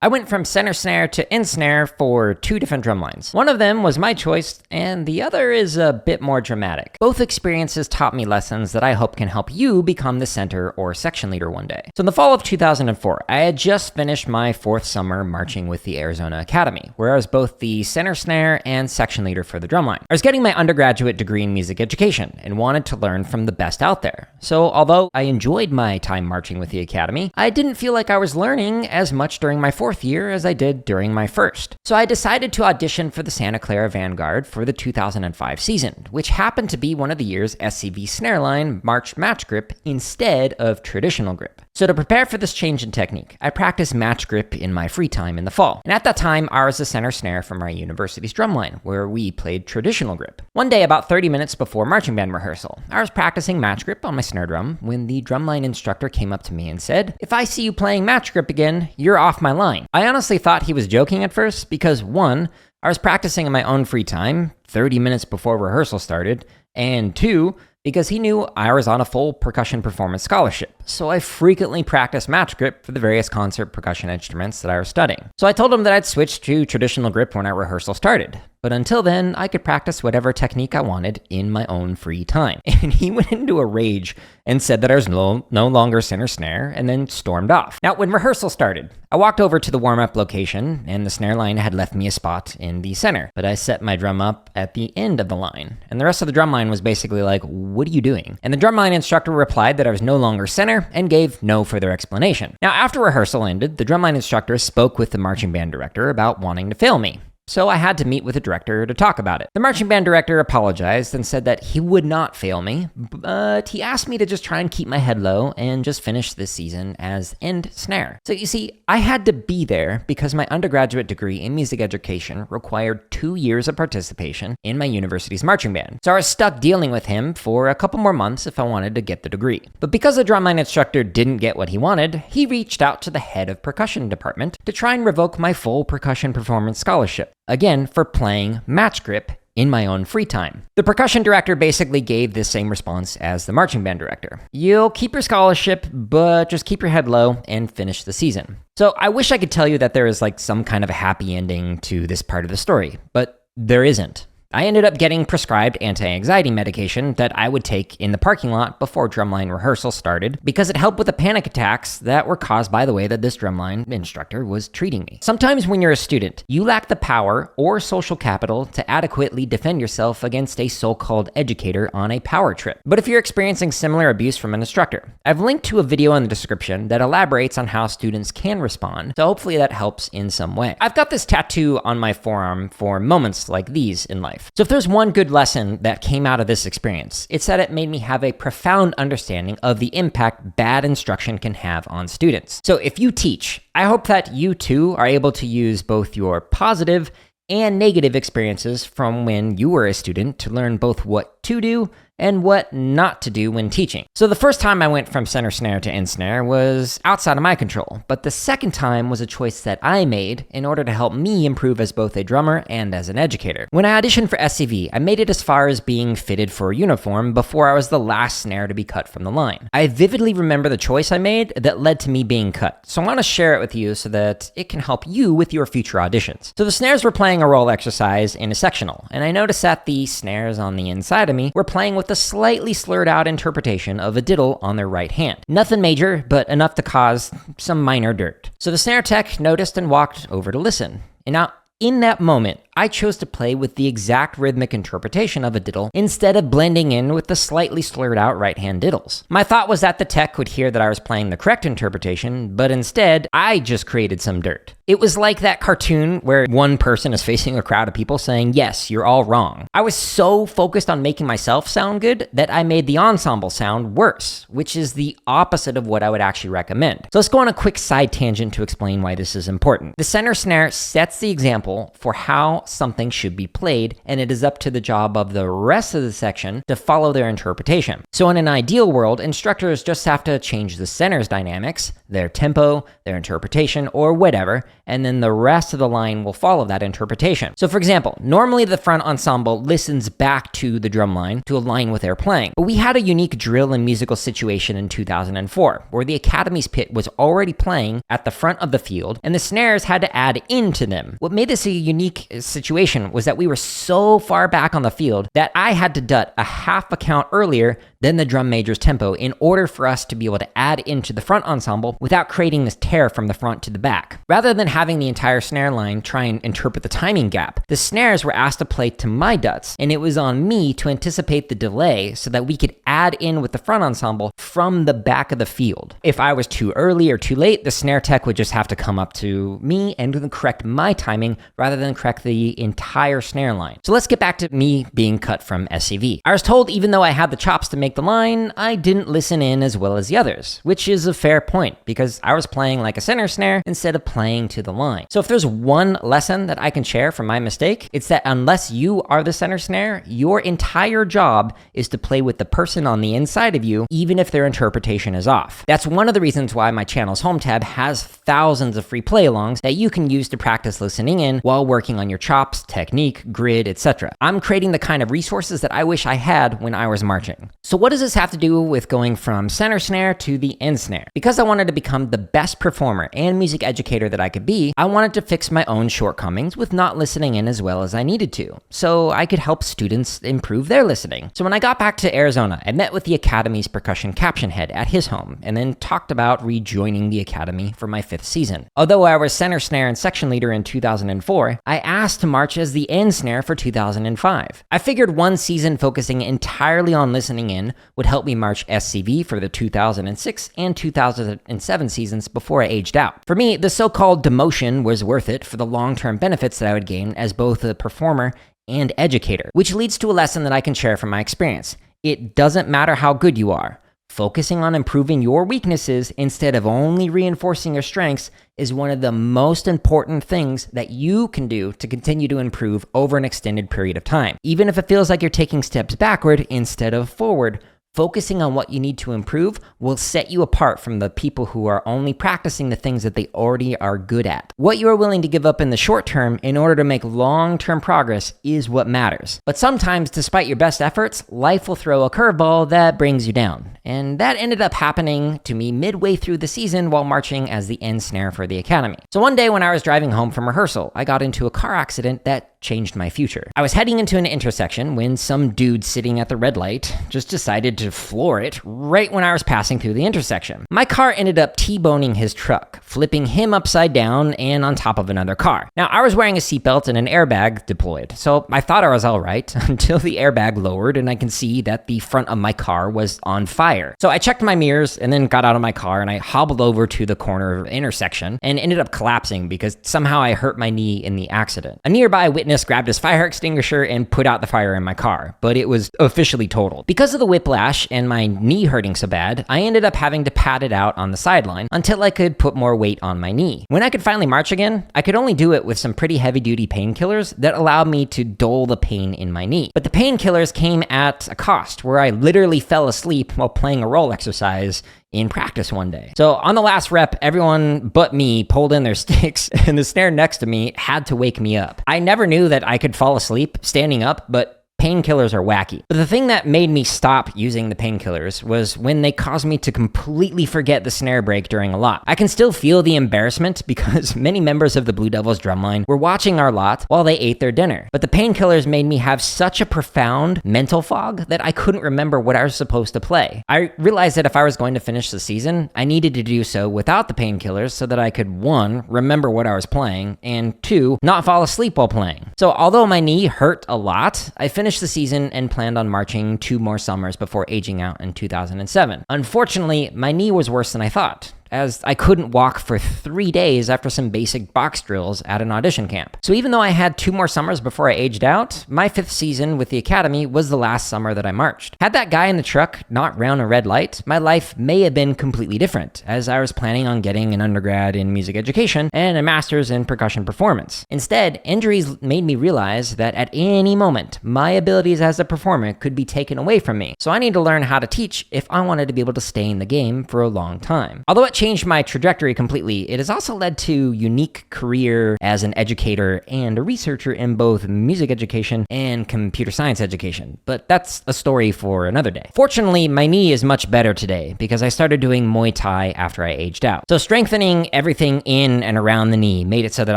I went from center snare to end snare for 2 different drum lines. One of them was my choice, and the other is a bit more dramatic. Both experiences taught me lessons that I hope can help you become the center or section leader one day. So in the fall of 2004, I had just finished my 4th summer marching with the Arizona Academy, where I was both the center snare and section leader for the drumline. I was getting my undergraduate degree in music education and wanted to learn from the best out there. So although I enjoyed my time marching with the Academy, I didn't feel like I was learning as much during my 4th year as I did during my 1st. So I decided to audition for the Santa Clara Vanguard for the 2005 season, which happened to be one of the year's SCV snare line marched match grip instead of traditional grip. So to prepare for this change in technique, I practiced match grip in my free time in the fall. And at that time, I was the center snare for my university's drumline, where we played traditional grip. One day, about 30 minutes before marching band rehearsal, I was practicing match grip on my snare drum when the drumline instructor came up to me and said, "If I see you playing match grip again, you're off my line." I honestly thought he was joking at first because 1, I was practicing in my own free time, 30 minutes before rehearsal started, and 2, because he knew I was on a full percussion performance scholarship, so I frequently practiced match grip for the various concert percussion instruments that I was studying. So I told him that I'd switch to traditional grip when our rehearsal started, but until then, I could practice whatever technique I wanted in my own free time. And he went into a rage and said that I was no longer center snare, and then stormed off. Now, when rehearsal started, I walked over to the warm-up location, and the snare line had left me a spot in the center, but I set my drum up at the end of the line, and the rest of the drum line was basically like, "What are you doing?" And the drumline instructor replied that I was no longer center and gave no further explanation. Now, after rehearsal ended, the drumline instructor spoke with the marching band director about wanting to fail me. So I had to meet with the director to talk about it. The marching band director apologized and said that he would not fail me, but he asked me to just try and keep my head low and just finish this season as end snare. So you see, I had to be there because my undergraduate degree in music education required 2 years of participation in my university's marching band. So I was stuck dealing with him for a couple more months if I wanted to get the degree. But because the drumline instructor didn't get what he wanted, he reached out to the head of percussion department to try and revoke my full percussion performance scholarship. Again, for playing match grip in my own free time. The percussion director basically gave the same response as the marching band director. You'll keep your scholarship, but just keep your head low and finish the season. So I wish I could tell you that there is like some kind of a happy ending to this part of the story, but there isn't. I ended up getting prescribed anti-anxiety medication that I would take in the parking lot before drumline rehearsal started because it helped with the panic attacks that were caused by the way that this drumline instructor was treating me. Sometimes when you're a student, you lack the power or social capital to adequately defend yourself against a so-called educator on a power trip. But if you're experiencing similar abuse from an instructor, I've linked to a video in the description that elaborates on how students can respond, so hopefully that helps in some way. I've got this tattoo on my forearm for moments like these in life. So if there's one good lesson that came out of this experience, it's that it made me have a profound understanding of the impact bad instruction can have on students. So if you teach, I hope that you too are able to use both your positive and negative experiences from when you were a student to learn both what to do and what not to do when teaching. So the first time I went from center snare to end snare was outside of my control, but the second time was a choice that I made in order to help me improve as both a drummer and as an educator. When I auditioned for SCV, I made it as far as being fitted for a uniform before I was the last snare to be cut from the line. I vividly remember the choice I made that led to me being cut, so I want to share it with you so that it can help you with your future auditions. So the snares were playing a roll exercise in a sectional, and I noticed that the snares on the inside of me were playing with a slightly slurred out interpretation of a diddle on their right hand. Nothing major, but enough to cause some minor dirt. So the snare tech noticed and walked over to listen. And now, in that moment, I chose to play with the exact rhythmic interpretation of a diddle instead of blending in with the slightly slurred out right-hand diddles. My thought was that the tech would hear that I was playing the correct interpretation, but instead, I just created some dirt. It was like that cartoon where one person is facing a crowd of people saying, "Yes, you're all wrong." I was so focused on making myself sound good that I made the ensemble sound worse, which is the opposite of what I would actually recommend. So let's go on a quick side tangent to explain why this is important. The center snare sets the example for how something should be played, and it is up to the job of the rest of the section to follow their interpretation. So in an ideal world, instructors just have to change the center's dynamics, their tempo, their interpretation, or whatever, and then the rest of the line will follow that interpretation. So for example, normally the front ensemble listens back to the drum line to align with their playing, but we had a unique drill and musical situation in 2004, where the Academy's pit was already playing at the front of the field, and the snares had to add into them. What made this a unique situation was that we were so far back on the field that I had to dut a half a count earlier than the drum major's tempo in order for us to be able to add into the front ensemble without creating this tear from the front to the back. Rather than having the entire snare line try and interpret the timing gap, the snares were asked to play to my duts, and it was on me to anticipate the delay so that we could add in with the front ensemble from the back of the field. If I was too early or too late, the snare tech would just have to come up to me and correct my timing rather than correct the entire snare line. So let's get back to me being cut from SCV. I was told even though I had the chops to make the line, I didn't listen in as well as the others, which is a fair point because I was playing like a center snare instead of playing to the line. So if there's one lesson that I can share from my mistake, it's that unless you are the center snare, your entire job is to play with the person on the inside of you, even if their interpretation is off. That's one of the reasons why my channel's home tab has thousands of free play-alongs that you can use to practice listening in while working on your chops, technique, grid, etc. I'm creating the kind of resources that I wish I had when I was marching. So what does this have to do with going from center snare to the end snare? Because I wanted to become the best performer and music educator that I could be, I wanted to fix my own shortcomings with not listening in as well as I needed to, so I could help students improve their listening. So when I got back to Arizona, I met with the Academy's percussion caption head at his home, and then talked about rejoining the Academy for my 5th season. Although I was center snare and section leader in 2004, I asked to march as the end snare for 2005. I figured one season focusing entirely on listening in would help me march SCV for the 2006 and 2007 seasons before I aged out. For me, the so-called demotion was worth it for the long-term benefits that I would gain as both a performer and educator, which leads to a lesson that I can share from my experience. It doesn't matter how good you are. Focusing on improving your weaknesses instead of only reinforcing your strengths is one of the most important things that you can do to continue to improve over an extended period of time. Even if it feels like you're taking steps backward instead of forward, focusing on what you need to improve will set you apart from the people who are only practicing the things that they already are good at. What you are willing to give up in the short term in order to make long-term progress is what matters. But sometimes, despite your best efforts, life will throw a curveball that brings you down. And that ended up happening to me midway through the season while marching as the end snare for the Academy. So one day when I was driving home from rehearsal, I got into a car accident that changed my future. I was heading into an intersection when some dude sitting at the red light just decided to floor it right when I was passing through the intersection. My car ended up T-boning his truck, flipping him upside down and on top of another car. Now, I was wearing a seatbelt and an airbag deployed, so I thought I was all right until the airbag lowered and I can see that the front of my car was on fire. So I checked my mirrors and then got out of my car and I hobbled over to the corner of the intersection and ended up collapsing because somehow I hurt my knee in the accident. A nearby witness grabbed his fire extinguisher and put out the fire in my car, but it was officially totaled. Because of the whiplash and my knee hurting so bad, I ended up having to pad it out on the sideline until I could put more weight on my knee. When I could finally march again, I could only do it with some pretty heavy-duty painkillers that allowed me to dull the pain in my knee. But the painkillers came at a cost, where I literally fell asleep while playing a roll exercise in practice one day. So on the last rep, everyone but me pulled in their sticks and the snare next to me had to wake me up. I never knew that I could fall asleep standing up, but painkillers are wacky. But the thing that made me stop using the painkillers was when they caused me to completely forget the snare break during a lot. I can still feel the embarrassment because many members of the Blue Devils drumline were watching our lot while they ate their dinner. But the painkillers made me have such a profound mental fog that I couldn't remember what I was supposed to play. I realized that if I was going to finish the season, I needed to do so without the painkillers so that I could, 1, remember what I was playing, and 2, not fall asleep while playing. So although my knee hurt a lot, I finished the season and planned on marching 2 more summers before aging out in 2007. Unfortunately, my knee was worse than I thought. as I couldn't walk for 3 days after some basic box drills at an audition camp. So even though I had 2 more summers before I aged out, my 5th season with the Academy was the last summer that I marched. Had that guy in the truck not ran a red light, my life may have been completely different, as I was planning on getting an undergrad in music education and a master's in percussion performance. Instead, injuries made me realize that at any moment, my abilities as a performer could be taken away from me. So I need to learn how to teach if I wanted to be able to stay in the game for a long time. Although it changed my trajectory completely, it has also led to unique career as an educator and a researcher in both music education and computer science education. But that's a story for another day. Fortunately, my knee is much better today because I started doing Muay Thai after I aged out. So strengthening everything in and around the knee made it so that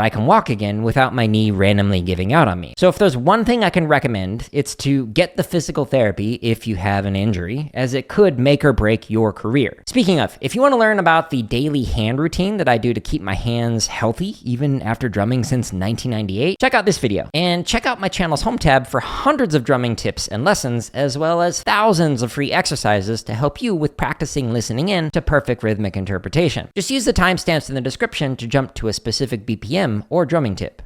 I can walk again without my knee randomly giving out on me. So if there's one thing I can recommend, it's to get the physical therapy if you have an injury, as it could make or break your career. Speaking of, if you want to learn about the daily hand routine that I do to keep my hands healthy even after drumming since 1998, check out this video. And check out my channel's home tab for hundreds of drumming tips and lessons, as well as thousands of free exercises to help you with practicing listening in to perfect rhythmic interpretation. Just use the timestamps in the description to jump to a specific BPM or drumming tip.